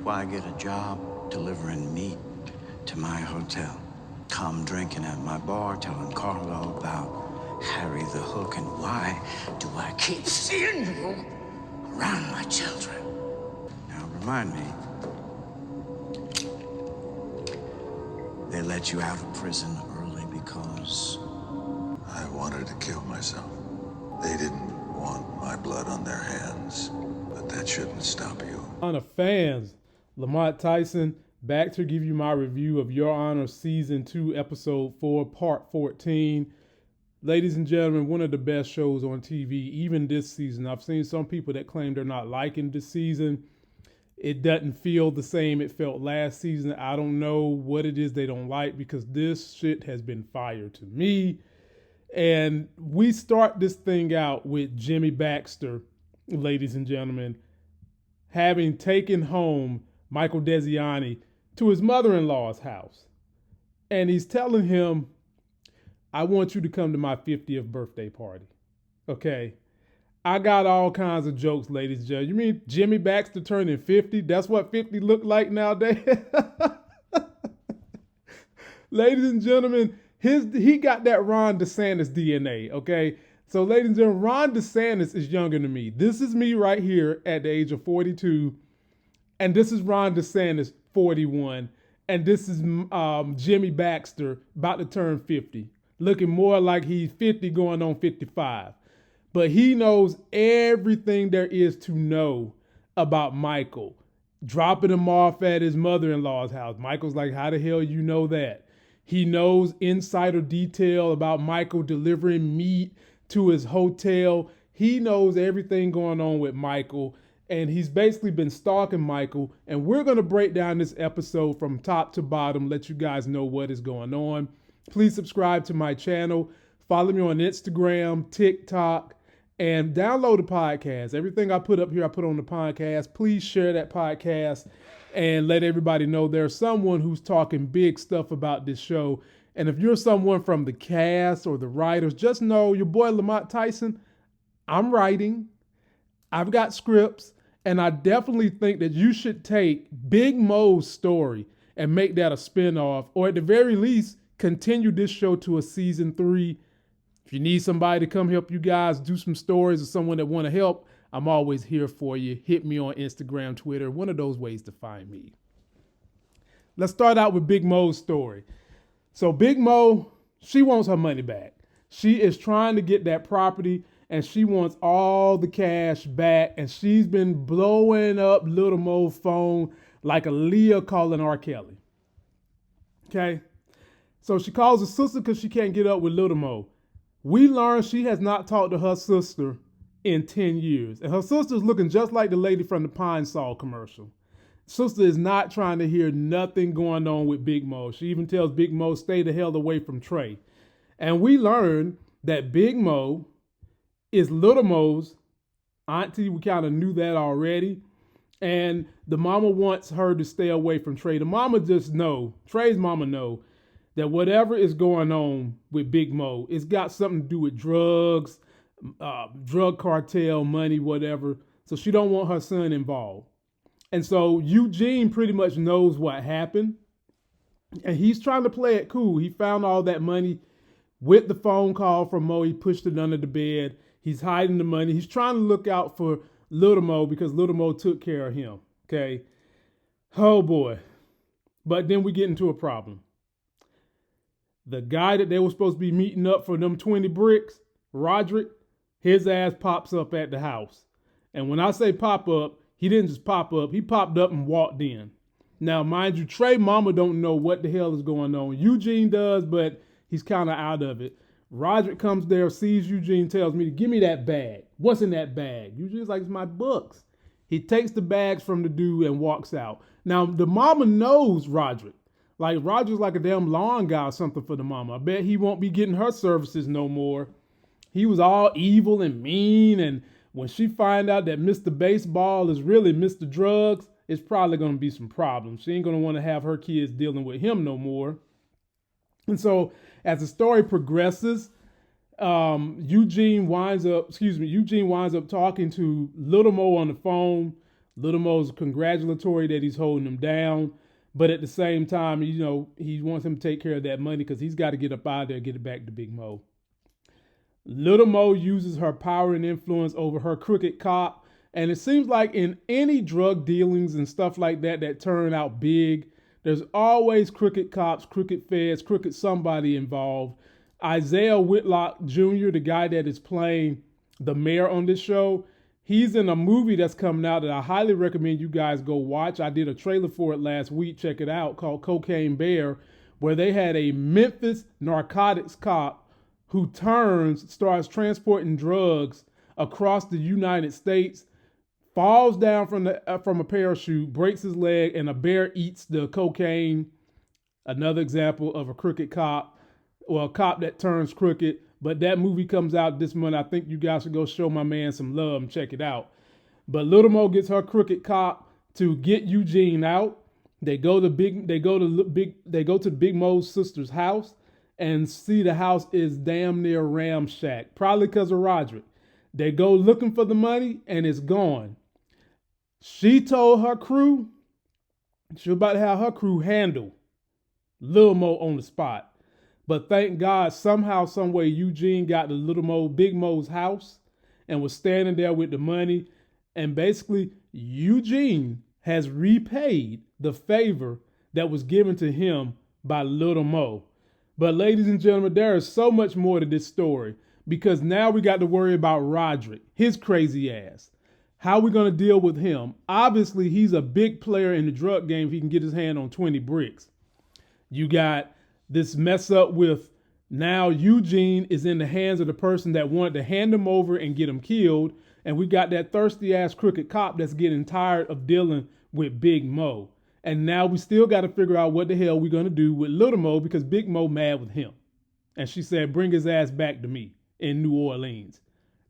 why I get a job delivering meat to my hotel. Come drinking at my bar, telling Carlo about Harry the Hook, and why do I keep seeing you around my children? Now, remind me, they let you out of prison early because... I wanted to kill myself. They didn't want my blood on their hands, but that shouldn't stop you. Honor fans, Lamont Tyson back to give you my review of Your Honor Season 2, Episode 4, Part 14. Ladies and gentlemen, one of the best shows on TV, even this season. I've seen some people that claim they're not liking this season. It doesn't feel the same it felt last season. I don't know what it is they don't like, because this shit has been fire to me. And we start this thing out with Gina Baxter, ladies and gentlemen, having taken home Michael Desiani to his mother-in-law's house. And he's telling him, I want you to come to my 50th birthday party. Okay. I got all kinds of jokes, ladies and gentlemen. You mean Jimmy Baxter turning 50? That's what 50 look like nowadays? Ladies and gentlemen, he got that Ron DeSantis DNA, okay? So ladies and gentlemen, Ron DeSantis is younger than me. This is me right here at the age of 42. And this is Ron DeSantis, 41. And this is Jimmy Baxter, about to turn 50. Looking more like he's 50 going on 55. But he knows everything there is to know about Michael. Dropping him off at his mother-in-law's house. Michael's like, how the hell you know that? He knows insider detail about Michael delivering meat to his hotel. He knows everything going on with Michael. And he's basically been stalking Michael. And we're going to break down this episode from top to bottom, let you guys know what is going on. Please subscribe to my channel. Follow me on Instagram, TikTok, and download the podcast. Everything I put up here, I put on the podcast. Please share that podcast and let everybody know there's someone who's talking big stuff about this show. And if you're someone from the cast or the writers, just know your boy Lamont Tyson, I'm writing. I've got scripts. And I definitely think that you should take Big Mo's story and make that a spinoff, or at the very least, continue this show to a season 3. If you need somebody to come help you guys do some stories, or someone that want to help, I'm always here for you. Hit me on Instagram, Twitter, one of those ways to find me. Let's start out with Big Mo's story. So Big Mo, she wants her money back. She is trying to get that property, and she wants all the cash back. And she's been blowing up Little Mo's phone like a Leah calling R. Kelly. Okay? So she calls her sister because she can't get up with Little Mo. We learn she has not talked to her sister in 10 years. And her sister's looking just like the lady from the Pine Sol commercial. Sister is not trying to hear nothing going on with Big Mo. She even tells Big Mo, stay the hell away from Trey. And we learn that Big Mo is Little Mo's auntie. We kind of knew that already. And the mama wants her to stay away from Trey. The mama just know, Trey's mama know, that whatever is going on with Big Mo, it's got something to do with drugs, drug cartel, money, whatever. So she don't want her son involved. And so Eugene pretty much knows what happened. And he's trying to play it cool. He found all that money with the phone call from Mo. He pushed it under the bed. He's hiding the money. He's trying to look out for Little Mo because Little Mo took care of him. Okay. Oh boy. But then we get into a problem. The guy that they were supposed to be meeting up for them 20 bricks, Roderick, his ass pops up at the house. And when I say pop up, he didn't just pop up. He popped up and walked in. Now, mind you, Trey mama don't know what the hell is going on. Eugene does, but he's kind of out of it. Roderick comes there, sees Eugene, tells me to give me that bag. What's in that bag? Eugene's like, it's my books. He takes the bags from the dude and walks out. Now, the mama knows Roderick. Like, Roderick's like a damn lawn guy or something for the mama. I bet he won't be getting her services no more. He was all evil and mean, and when she find out that Mr. Baseball is really Mr. Drugs, it's probably going to be some problems. She ain't going to want to have her kids dealing with him no more. And so as the story progresses, Eugene winds up talking to Little Mo on the phone. Little Mo's congratulatory that he's holding him down, but at the same time, you know, he wants him to take care of that money because he's got to get up out of there and get it back to Big Mo. Little Mo uses her power and influence over her crooked cop, and it seems like in any drug dealings and stuff like that that turn out big, there's always crooked cops, crooked feds, crooked somebody involved. Isaiah Whitlock Jr., the guy that is playing the mayor on this show, he's in a movie that's coming out that I highly recommend you guys go watch. I did a trailer for it last week. Check it out, called Cocaine Bear, where they had a Memphis narcotics cop who starts transporting drugs across the United States, falls down from a parachute, breaks his leg, and a bear eats the cocaine. Another example of a crooked cop, or a cop that turns crooked. But that movie comes out this month. I think you guys should go show my man some love and check it out. But Little Mo gets her crooked cop to get Eugene out. They go to Big Mo's sister's house and see the house is damn near ramshack, probably because of Roderick. They go looking for the money and it's gone. She told her crew she was about to have her crew handle Lil Mo on the spot. But thank God, somehow, some way, Eugene got to Big Mo's house and was standing there with the money. And basically, Eugene has repaid the favor that was given to him by Little Mo. But ladies and gentlemen, there is so much more to this story, because now we got to worry about Roderick, his crazy ass. How are we going to deal with him? Obviously, he's a big player in the drug game if he can get his hand on 20 bricks. You got this mess up with now Eugene is in the hands of the person that wanted to hand him over and get him killed. And we got that thirsty ass crooked cop that's getting tired of dealing with Big Mo. And now we still got to figure out what the hell we're going to do with Little Mo, because Big Mo mad with him. And she said, bring his ass back to me in New Orleans.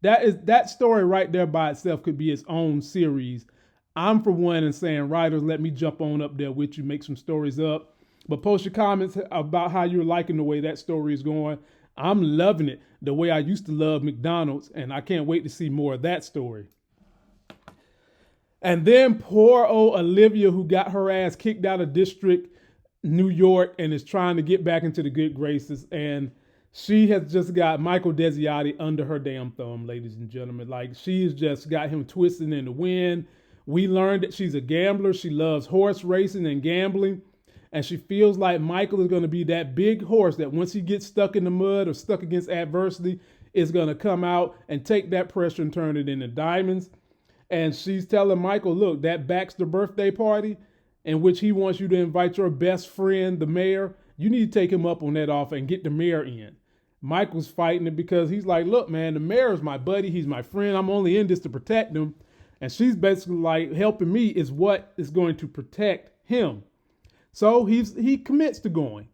That story right there by itself could be its own series. I'm for one and saying, writers, let me jump on up there with you, make some stories up. But post your comments about how you're liking the way that story is going. I'm loving it the way I used to love McDonald's, and I can't wait to see more of that story. And then poor old Olivia, who got her ass kicked out of District New York and is trying to get back into the good graces. And she has just got Michael Desiati under her damn thumb, ladies and gentlemen. Like, she's just got him twisting in the wind. We learned that she's a gambler. She loves horse racing and gambling. And she feels like Michael is going to be that big horse that once he gets stuck in the mud or stuck against adversity, is going to come out and take that pressure and turn it into diamonds. And she's telling Michael, look, that Baxter birthday party in which he wants you to invite your best friend, the mayor, you need to take him up on that offer and get the mayor in. Michael's fighting it because he's like, look, man, the mayor is my buddy. He's my friend. I'm only in this to protect him. And she's basically like, helping me is what is going to protect him. So he commits to going.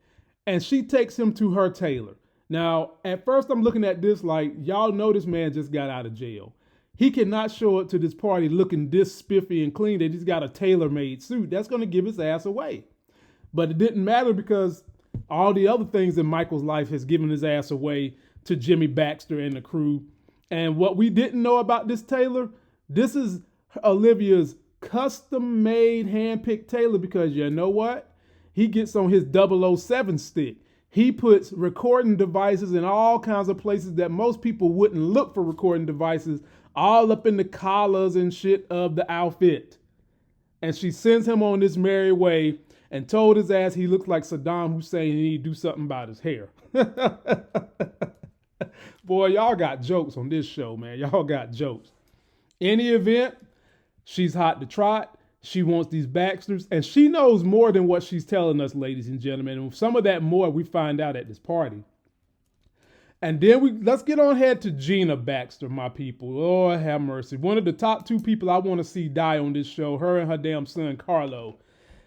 And she takes him to her tailor. Now, at first I'm looking at this like, y'all know this man just got out of jail. He cannot show up to this party looking this spiffy and clean that he's got a tailor-made suit. That's going to give his ass away. But it didn't matter because all the other things in Michael's life has given his ass away to Jimmy Baxter and the crew. And what we didn't know about this tailor, this is Olivia's custom-made, hand-picked tailor, because you know what? He gets on his 007 stick. He puts recording devices in all kinds of places that most people wouldn't look for recording devices, all up in the collars and shit of the outfit. And she sends him on this merry way and told his ass he looks like Saddam Hussein and he need to do something about his hair. Boy, y'all got jokes on this show, man. Y'all got jokes. Any event, she's hot to trot. She wants these Baxters, and she knows more than what she's telling us, ladies and gentlemen. And some of that more we find out at this party. And then let's get on ahead to Gina Baxter, my people. Lord have mercy. One of the top two people I want to see die on this show, her and her damn son, Carlo.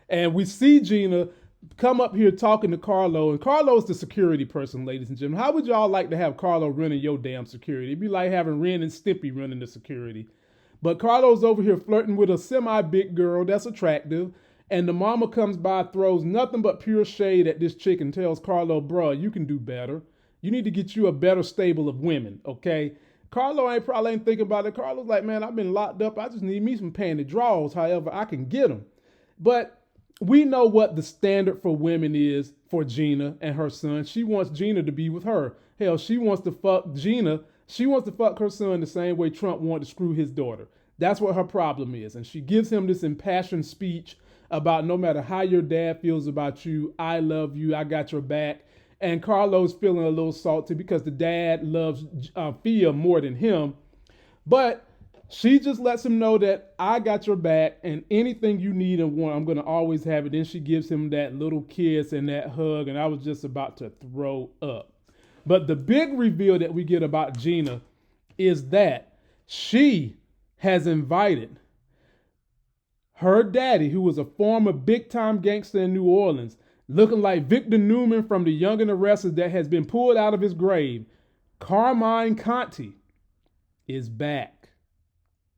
And we see Gina come up here talking to Carlo, and Carlo's the security person, ladies and gentlemen. How would y'all like to have Carlo running your damn security? It'd be like having Ren and Stimpy running the security. But Carlo's over here flirting with a semi-big girl that's attractive, and the mama comes by, throws nothing but pure shade at this chick and tells Carlo, bruh, you can do better. You need to get you a better stable of women, okay? Carlo probably ain't thinking about it. Carlo's like, man, I've been locked up. I just need me some panty draws. However, I can get them. But we know what the standard for women is for Gina and her son. She wants Gina to be with her. Hell, she wants to fuck Gina. She wants to fuck her son the same way Trump wanted to screw his daughter. That's what her problem is. And she gives him this impassioned speech about no matter how your dad feels about you, I love you, I got your back. And Carlo's feeling a little salty because the dad loves Fia more than him. But she just lets him know that I got your back and anything you need and want, I'm going to always have it. Then she gives him that little kiss and that hug, and I was just about to throw up. But the big reveal that we get about Gina is that she has invited her daddy, who was a former big-time gangster in New Orleans, looking like Victor Newman from The Young and the Restless that has been pulled out of his grave. Carmine Conti is back.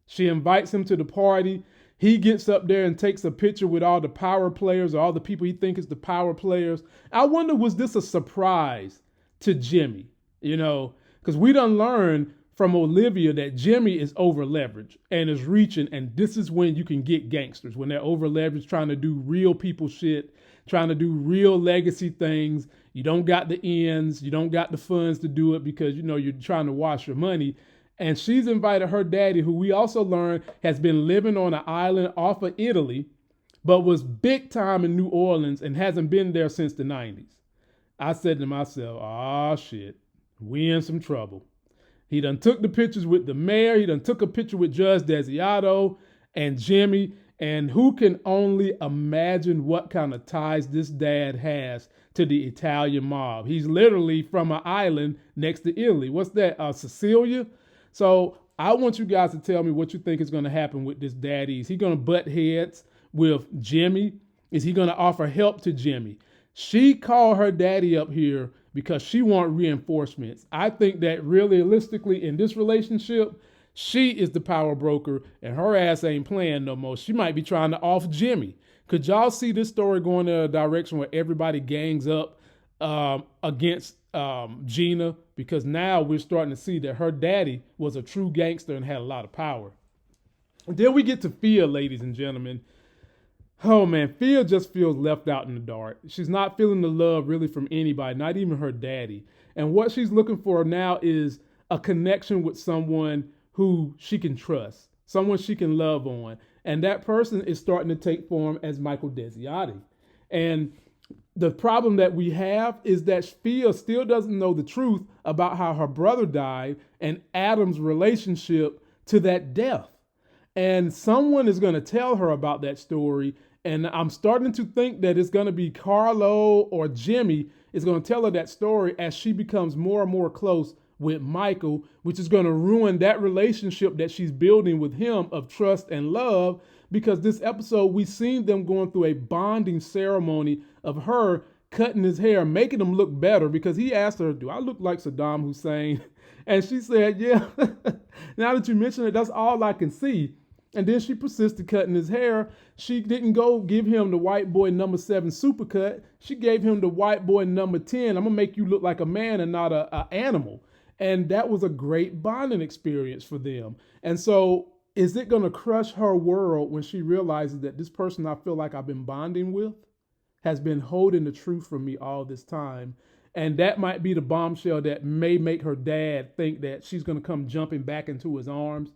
She invites him to the party. He gets up there and takes a picture with all the power players, or all the people he thinks is the power players. I wonder, was this a surprise to Jimmy? You know, because we done learned from Olivia that Jimmy is over leveraged and is reaching, and this is when you can get gangsters, when they're over leveraged, trying to do real people shit, trying to do real legacy things. You don't got the ends, you don't got the funds to do it because, you know, you're trying to wash your money. And she's invited her daddy, who we also learned has been living on an island off of Italy, but was big time in New Orleans and hasn't been there since the 90s. I said to myself, oh shit, we in some trouble. He done took the pictures with the mayor. He done took a picture with Judge Desiato and Jimmy. And who can only imagine what kind of ties this dad has to the Italian mob? He's literally from an island next to Italy. What's that, Sicilia? So I want you guys to tell me what you think is going to happen with this daddy. Is he going to butt heads with Jimmy? Is he going to offer help to Jimmy? She called her daddy up here because she wants reinforcements. I think that realistically in this relationship, she is the power broker and her ass ain't playing no more. She might be trying to off Jimmy. Could y'all see this story going in a direction where everybody gangs up against Gina? Because now we're starting to see that her daddy was a true gangster and had a lot of power. And then we get to Fia, ladies and gentlemen. Oh man, Fia just feels left out in the dark. She's not feeling the love really from anybody, not even her daddy. And what she's looking for now is a connection with someone who she can trust, someone she can love on. And that person is starting to take form as Michael Desiati. And the problem that we have is that Fia still doesn't know the truth about how her brother died and Adam's relationship to that death. And someone is going to tell her about that story. And I'm starting to think that it's going to be Carlo or Jimmy is going to tell her that story as she becomes more and more close with Michael, which is going to ruin that relationship that she's building with him of trust and love. Because this episode, we seen them going through a bonding ceremony of her cutting his hair, making him look better, because he asked her, do I look like Saddam Hussein? And she said, yeah. Now that you mention it, that's all I can see. And then she persisted cutting his hair. She didn't go give him the white boy number 7 supercut. She gave him the white boy number 10. I'm going to make you look like a man and not an animal. And that was a great bonding experience for them. And so is it going to crush her world when she realizes that this person I feel like I've been bonding with has been holding the truth from me all this time? And that might be the bombshell that may make her dad think that she's going to come jumping back into his arms.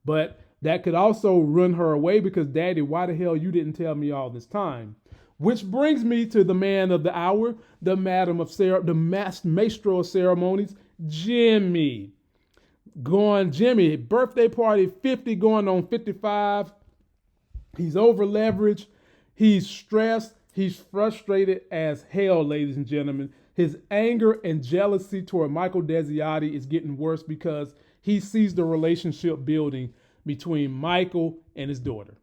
But that could also run her away because, Daddy, why the hell you didn't tell me all this time? Which brings me to the man of the hour, the madam of the maestro of ceremonies, Jimmy. Jimmy, birthday party 50 going on 55. He's over leveraged. He's stressed. He's frustrated as hell, ladies and gentlemen. His anger and jealousy toward Michael Desiati is getting worse because he sees the relationship building between Michael and his daughter,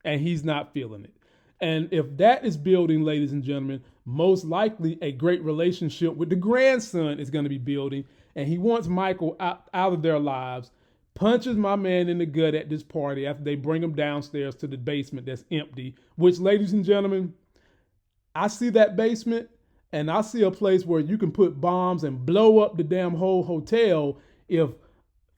and he's not feeling it. And if that is building, ladies and gentlemen, most likely a great relationship with the grandson is going to be building, and he wants Michael out of their lives, punches my man in the gut at this party after they bring him downstairs to the basement that's empty, which, ladies and gentlemen, I see that basement, and I see a place where you can put bombs and blow up the damn whole hotel if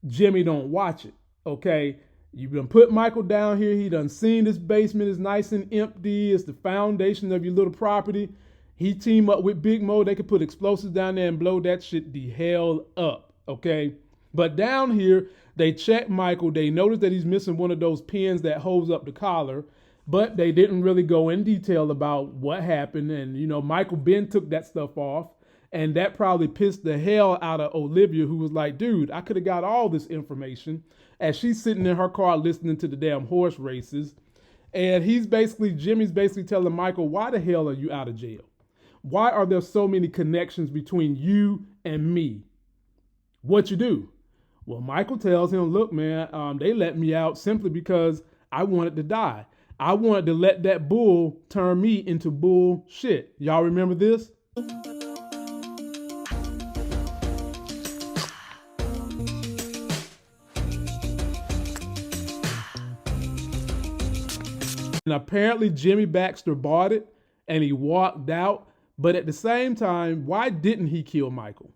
Jimmy don't watch it, okay? You done put Michael down here. He done seen this basement is nice and empty. It's the foundation of your little property. He team up with Big Mo. They could put explosives down there and blow that shit the hell up, okay? But down here, they check Michael. They notice that he's missing one of those pins that holds up the collar, but they didn't really go in detail about what happened. And, you know, Michael Ben took that stuff off, and that probably pissed the hell out of Olivia, who was like, dude, I could have got all this information, as she's sitting in her car listening to the damn horse races. And Jimmy's basically telling Michael, why the hell are you out of jail? Why are there so many connections between you and me? What you do? Well, Michael tells him, look, man, they let me out simply because I wanted to die. I wanted to let that bull turn me into bullshit. Y'all remember this? And apparently Jimmy Baxter bought it and he walked out. But at the same time, why didn't he kill Michael?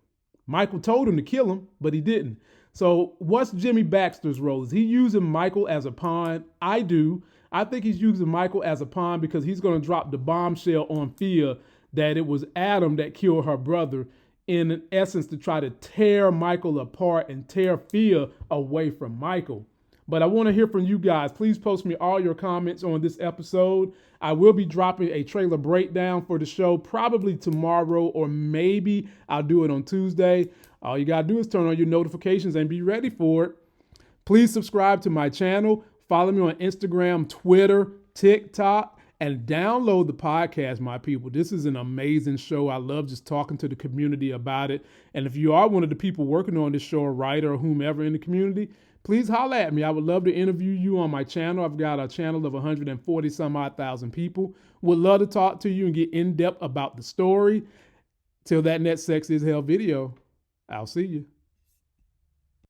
Michael told him to kill him, but he didn't. So what's Jimmy Baxter's role? Is he using Michael as a pawn? I do. I think he's using Michael as a pawn because he's going to drop the bombshell on Fia that it was Adam that killed her brother, in essence to try to tear Michael apart and tear Fia away from Michael. But I want to hear from you guys. Please post me all your comments on this episode. I will be dropping a trailer breakdown for the show probably tomorrow, or maybe I'll do it on Tuesday. All you got to do is turn on your notifications and be ready for it. Please subscribe to my channel. Follow me on Instagram, Twitter, TikTok, and download the podcast, my people. This is an amazing show. I love just talking to the community about it. And if you are one of the people working on this show, a writer or whomever in the community, please holler at me. I would love to interview you on my channel. I've got a channel of 140 some odd thousand people. Would love to talk to you and get in depth about the story. Till that next Sex is Hell video, I'll see you.